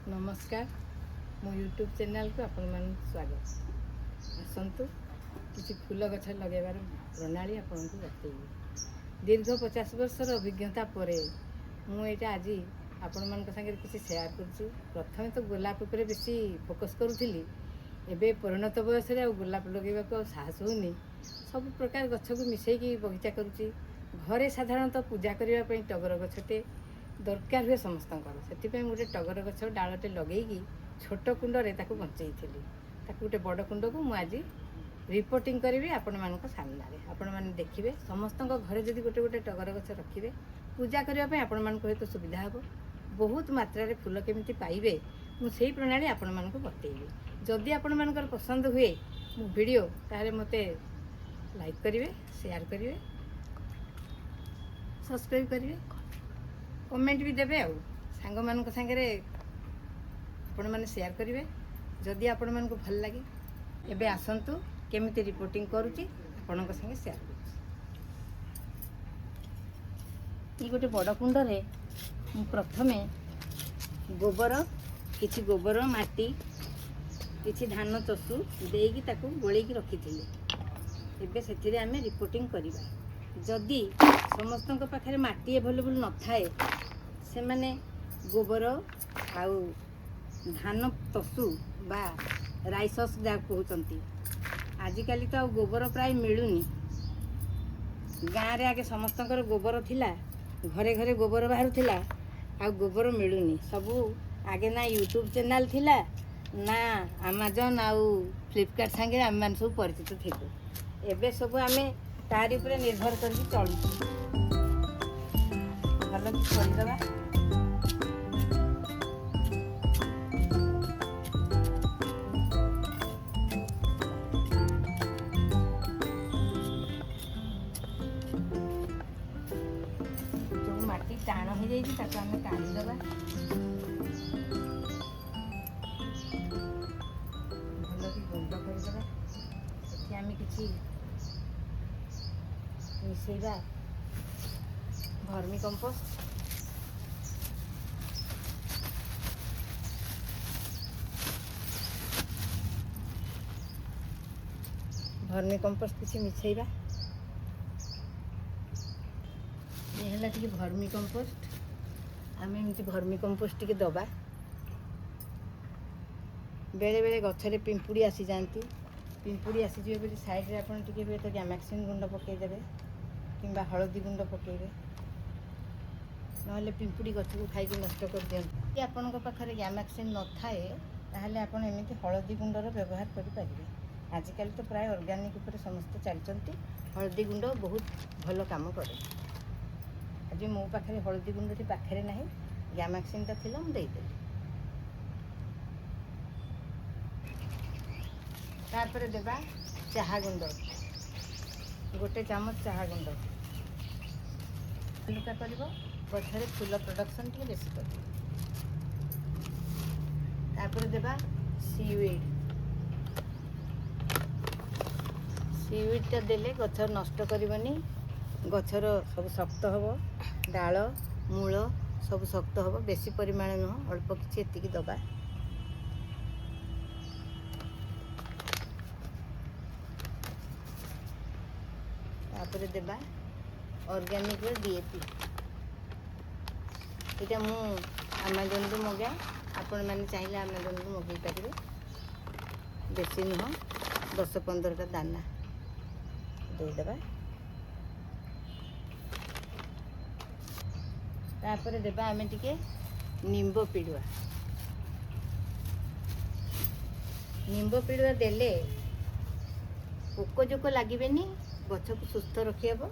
नमस्कार मो YouTube channel को आपण मान स्वागत आसतु किसी फूल गछ लगेबार प्रणाली आपन को बतैबी। दीर्घ 50 वर्षर अभिज्ञता पर मुझे आज आपण मान संगे किसी शेयर कर। प्रथम तो गोलाप उपर बेसी फोकस करूली, एबे परिणत बयस गोलाप लगे साहस होनी। सब प्रकार गछ को मिसैकी बगीचा करुच्ची। घरे साधारणतः पूजा करने टगर गछटे दरकार हुए समस्त से गोटे टगर गछ डालटे लगे छोट कुंडे बचई थी। गोटे बड़ कुंड को मुझे रिपोर्टिंग करी आपण मान सामने आपण मैंने देखिए। समस्त घरे जदि गोटे गोटे टगर गछ रखिए पूजा करने आपण मान हेतु सुविधा हे। बहुत मात्रा रे फूल केमिति पाइबे मुझे प्रणाली आपण मान बतैबी। जदि आपण मान पसंद हुए मो वीडियो तारे मते लाइक करिवे, शेयर करिवे, सब्सक्राइब करिवे, कमेंट भी देवे। आ सांग मान सागरे आपण मैंने शेयर करिवे जदि आपण मान भल लगे। एबे आसंतु केमिति रिपोर्टिंग करूची आपण संगे शेयर करूची। गोटे बड़ कुंड रे प्रथमे गोबर किछि गोबर माटी किछि धान चसु देगी ताकू गोलेकी रखी थिले। एबे सेथिरे आमे रिपोर्टिंग करिबा। जदि समस्त पाखे माटी एभेलेबल न थाए से माने गोबर आउ धान तसु बा राइसस जा कहउचंती। आजिकाली तो गोबर प्राय मिलुनी। गाँव रे आगे समस्त गोबर थिला, घरे घरे गोबर बाहर थिला, आ गोबर मिलुनी। सबू आगे ना यूट्यूब चैनल थिला ना अमेजन आउ फ्लिपकार्ट संगे आम मान सब परिचित थिलु। एबे सब आमे तारी उपरे निर्भर करके चलुछु। भल कि करदबा। जो माटी टाण हो जाइए ताको आमे काढ़ीदबा। भल कि गुंड करदबा। सेठी आमे किछि मिसेबा भर्मी कंपोस्ट, भर्मी कंपोस्ट किसी मिसेबा। ये हला टिके भर्मी कंपोस्ट। आम एमती भर्मी कंपोस्ट टिके दबा। बेले बेले गछरे पिंपुड़ी आसी जाती। पिंपुड़ी आसीजे बोली साइड रे आपन टिके तो गैमाक्सिन गुंड पकईदेवे किंबा हलदी गुंड पकईबे, नहले पिंपुड़ी गछ को खाई नष्ट कर दियंती। आपन पाखरे गैमाक्सिन न थाए ताहले आपन एमिति हलदी गुंडर व्यवहार करि परिबे। आजिकल तो प्राय ऑर्गेनिक ऊपर समस्त चलचंती। हलदी गुंड बहुत भल काम करे। आज मो पाखरे हलदी गुंडटी पाखरे नाही, गैमाक्सिन ता थिला मु देइदेली। तापर देबा चाहा गुंड, गोटे चामच चाहा गुंड। हल्का करिवो गछरे फूल प्रोडक्शन टिके बेसी करिवो। तापर देबा सीवीड। सीवीड टा देले गछ नष्ट करिवनी। गछर सब शक्त हबो, डाल मूल सब शक्त हबो। बेसी परिमाण न अल्प किछि एतिकी दबा। तापर देबा ऑर्गेनिक डीएपी। इटा मु अमेजन रु मगाए। आपण माने चाहिए अमेजन रु मगाई पारिबे। बेसी नुह 10-15 टा दाना दे देबा। तापर देबा आमे टिके निंबो पिडुआ। निंबो पिडुआ देले पोक जोक लागिबेनी, गछ को सुस्थ रखिबो।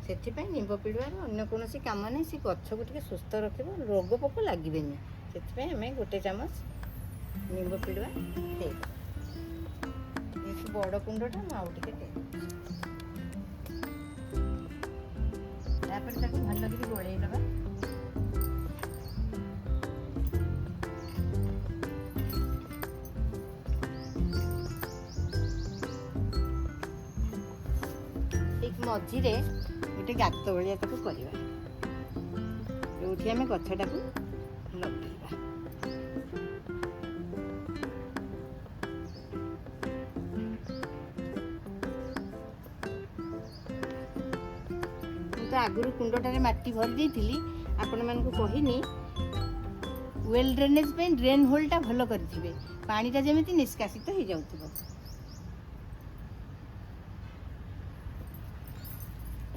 सेथिपाई निंबो पिडुआर अन्य कोनोसी काम नहीं। से गछ को टिके सुस्थ रखिबो, रोग पोक लागिबेनी। सेथिपाई हमें गोटे चामच निंबो पिडुआ दे। ये बड़ कुंडटा म आउ टिके दे। तापर ताको भल कि गोळेई दबा। मझिरे गोटे गात भाया ताको करवा, जो आम गछटा को लगे। तो आगुरी कुंडटारे माटी भरी देइथिली आपण मानकु कहिनी वेल ड्रेनेज पे ड्रेन होलटा भल करिथिबे पानीटा जेमिति निष्कासित हो जाउथिबो।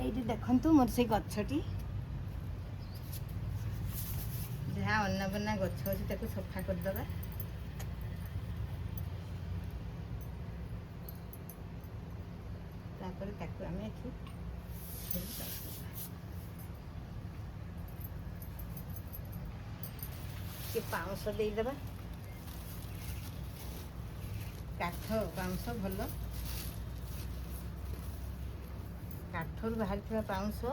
एइटी देखंतु मोर से गछटी जहाँ अन्ना बन्ना गछ अछि ताकू सफा कर दबा। तापर ताकू आमे एठी के पाउंस दे दबा। काठ पाउंस भल काठर बाहर थी पाउंस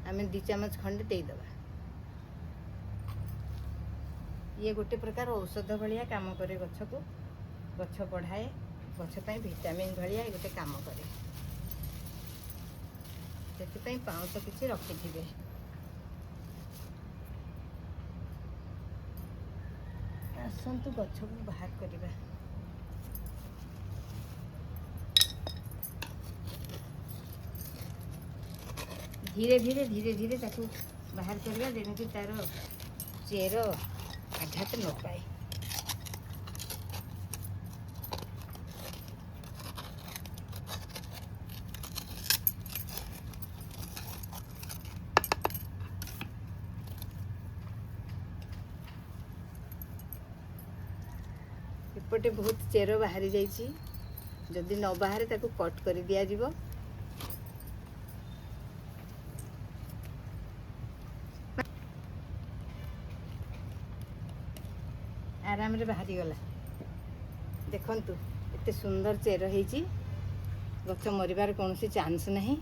आम 2 चामच खंडे दे दबा। ये गोटे प्रकार औषध भाया काम करे गछ को गछ बढ़ाए गछ पे विटामिन भाया गोटे काम करे से पाउंस किसी रखिथे। आसतु गछ को बाहर करवा। धीरे धीरे धीरे धीरे ताकू बाहर करवा जेमती तार चेर आघात न पाए। एपटे बहुत चेर बाहरी जाइए जदि न बाहर ताकू कट कर दिया जिवो। आराम रे बाहरी गला देखंतु एते सुंदर चेर होईची गछ मरिबार कोनोसी चांस नहीं।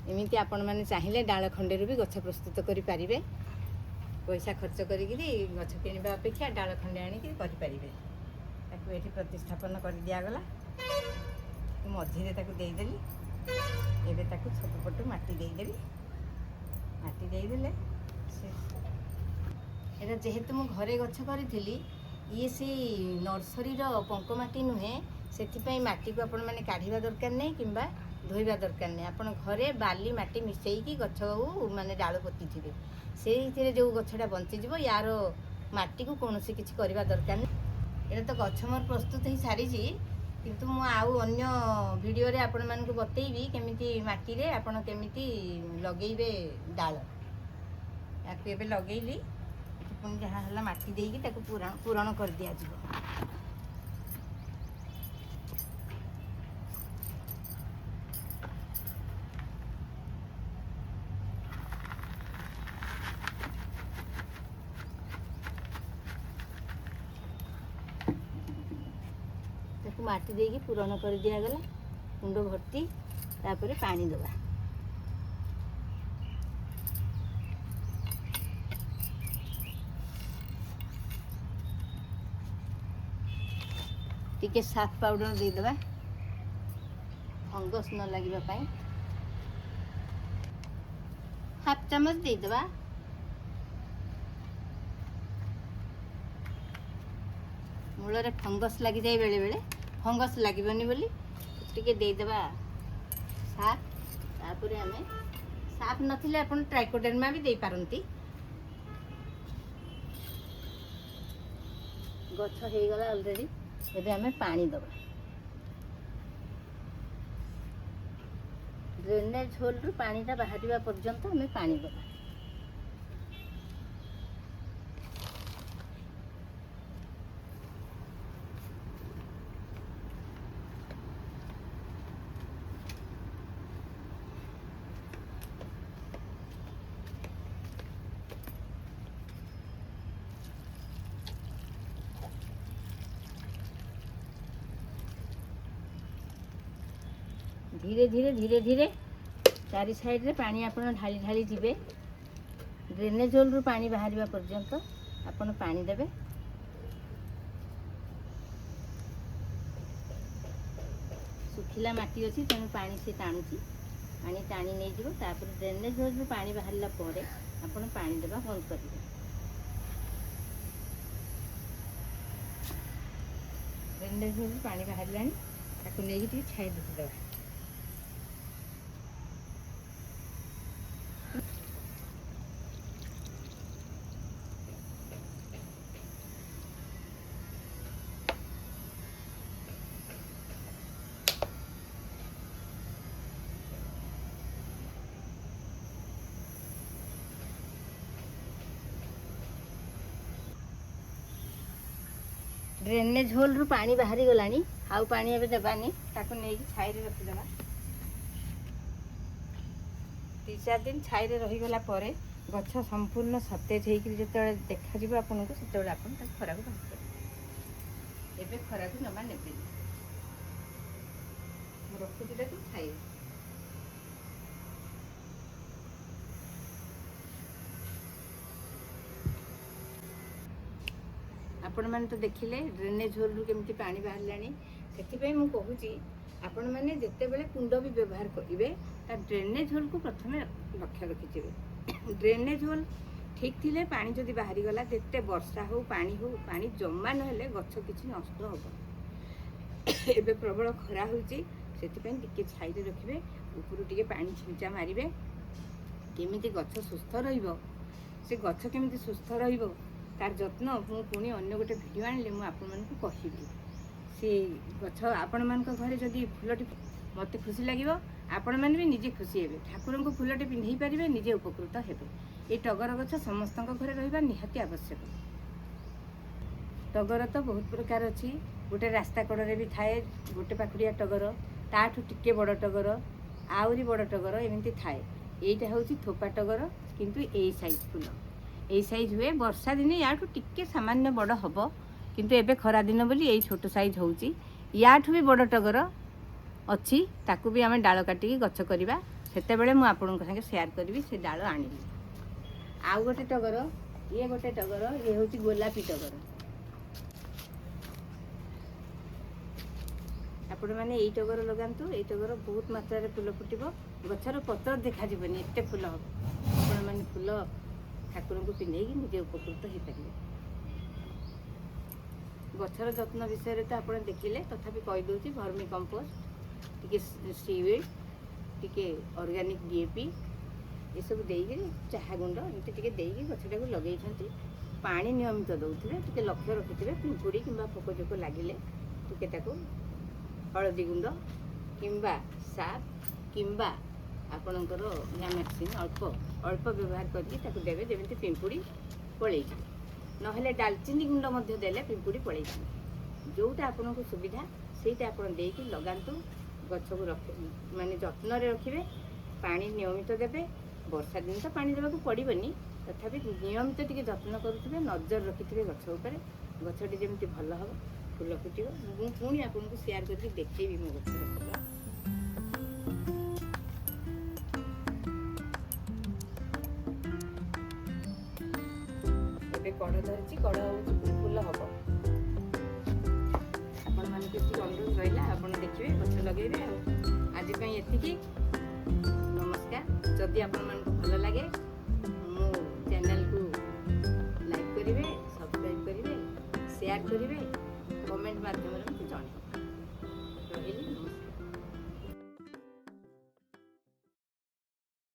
एमिति आपण माने चाहिए डाल खंडेरु भी गछ प्रस्तुत करि पारिबे। पैसा खर्च करिकि गछ किनिबा अपेक्षा डाल खंडे आनिकि करि पारिबे। ताकू एठी प्रतिस्थापन कर दिया गला मझिरे ताकू देई देली। एबे ताकू सब पटु माटी देई देली। माटी देई देले एटा जेहेतु मु घरे गछ करी ये सी नर्सरी पंक माटी नुहे से माटी को आपण मैंने काढ़ा दरकार नहीं किंबा धोइबा दरकार नहीं। आपण घरे बाली माटी मिसईकी गछ को माने डाल पोती थे से जो गछटा बंचीज यार माटी को कौन से किसी करवा दरकार नहीं। ये तो गछ मोर प्रस्तुत हो सारी किंतु मु आउ अन्य वीडियो रे आपण मानकु बतैबी केमिति माटी रे आपण केमिति लगेइबे डाल। याकु एबे लगेइली पुणी जहाँ है माटी देकी ताकू पूरण कर दिया जिवो। ताकू माटी देकी पूरण कर दिया गला कुंड भर्ती तापर पानी दबा। टिके साफ पाउडर दे दबा फंगस न लगिबा पाई। हाफ चम्मच दे दबा। मूल रे फंगस लगी जाए बेले बेले फंगस लगिबनी बोली टिके दे दबा साफ। तापर हमें साफ नथिले अपन ट्राइकोडर्मा भी दे पारंती। गछ हे गला ऑलरेडी एबे हमें पानी दबा। ड्रेनेज होल रु पानीटा बाहरिबा पर्यंत हमें पानी दबा। धीरे धीरे धीरे धीरे चारि साइड रे पानी आपण ढाली ढाली जीवे। ड्रेनेज होल रु पानी बाहरिबा पर्यंत आपण पानी देबे। सुखिला माटी अछि तेणु पानी से टाणुची पानी टाणी नहीं जीवो। तापर ड्रेनेज होल रु पानी बाहरिला परे आपण पानी देबा बंद करिवे। ड्रेनेज होल रु पानी बाहरिलानी ताकू नेगी टिके छाई देबा। ड्रेनेज होल रु पानी बाहरी गलानी आउ पानी एबे देबानी ताको नेकी छाई रे रखि देबा 3-4 दिन छाई रे रही गला परे गछ संपूर्ण सतेज होकर जिते देखा आपन को से आप खरा को बाहर एबे खरा को नबा नेबे रखुची छाई आपण मैंने तो देखिले ड्रेनेज होल रु केमती पानी बाहर लानी से मुझे कहूँ आपण मैंने जिते बड़े कुंड भी व्यवहार करेंगे ता ड्रेनेज होल को प्रथम लक्ष्य रखिथे ड्रेनेज होल ठीक थिले पानी जदि बाहरी गला जिते वर्षा हो पानी जमा नहेले गछ किछि नष्ट हो एबे प्रबल खरा होची सेति टिके छाई रे रखिबे ऊपर टिके पानी छिंचा मारिबे केमिति गछ सुस्थ रहिबो से गछ केमिति सुस्थ रहिबो तार जत्न मु पुणी अन्य गोटे भिडियो आनिले मु आपण मानकु कहिबी से गछ आपण मानक घरे जदि फुलटी मते खुशी लागिबो आपण मान भी निजे खुशी हेबे ठाकुर को फुलटी पिंधई पारिबे निजे उपकृत हेबे ए टगर गछ समस्त घरे रहिबा निहाती आवश्यक टगर तो बहुत प्रकार अछि गोटे रास्ता कड़े भी थाए गोटे पाखुड़िया टगर ताठू टिके बड़ टगर आउरी बड़ टगर एमती थाए एटा होची थोपा टगर किंतु ए साइज फुल ए साइज हुए वर्षा दिने याठू टिके सामान्य बड़ हम किंतु एबे खरा दिन बोली यही छोट साइज होची याठू भी बड़ टगर अच्छी ताकू भी आम डाल काटिकी गछ करवा सेते बेले मु आपन संगे शेयर करी से डाल आनिली आउ गोटे टगर ये होची गोलापी टगर आपण मैंने यही टगर लगातु यही टगर बहुत मात्रा फुल फुटब गछर पतर देखा जीवनी एते फुल हम आपण मैंने फुल ठाकुर को पिंधे निजे उपकृत हो पारे गछर जत्न विषय तो आप देखिले तथापि कहीदे भर्मी कंपोस्ट टिके सीविड टिके ऑर्गेनिक डीएपी ये सब देगी चाहा गुंड एमती टिके देगी गछटा को लगे पानी नियमित दौथे टिके लक्ष्य रखिथे पिंपुड़ी किंबा पोकजोक लगिले टिके ताको हलदी गुंड किंबा साप किंबा आपणकर न्यामैक्सिन अल्प अल्प व्यवहार करके देवे जमी पिंपुड़ी पलि ना डालचिनी गुंड देले पिंपुड़ी पलि जोटा आपन को सुविधा सेटा आपन देकी लगातु गछ को रख माने जत्न रखिए पानी नियमित देवे वर्षा दिन तो पानी देवाक पड़ोनी तथापि नियमित टिके जत्न करुवे नजर रखिथे गछ उपर गछटी जमी भल हम फुल फुटो पुणी आपको शेयर करके देखी मो गछ कड़ धरी कड़ फुल हम आपण मान अनुरोध रहा आप देखिए गछ लगे आज ये नमस्कार जदि आपण मान भल लगे मो चैनल को लाइक करेंगे सब्सक्राइब करेंगे शेयर करेंगे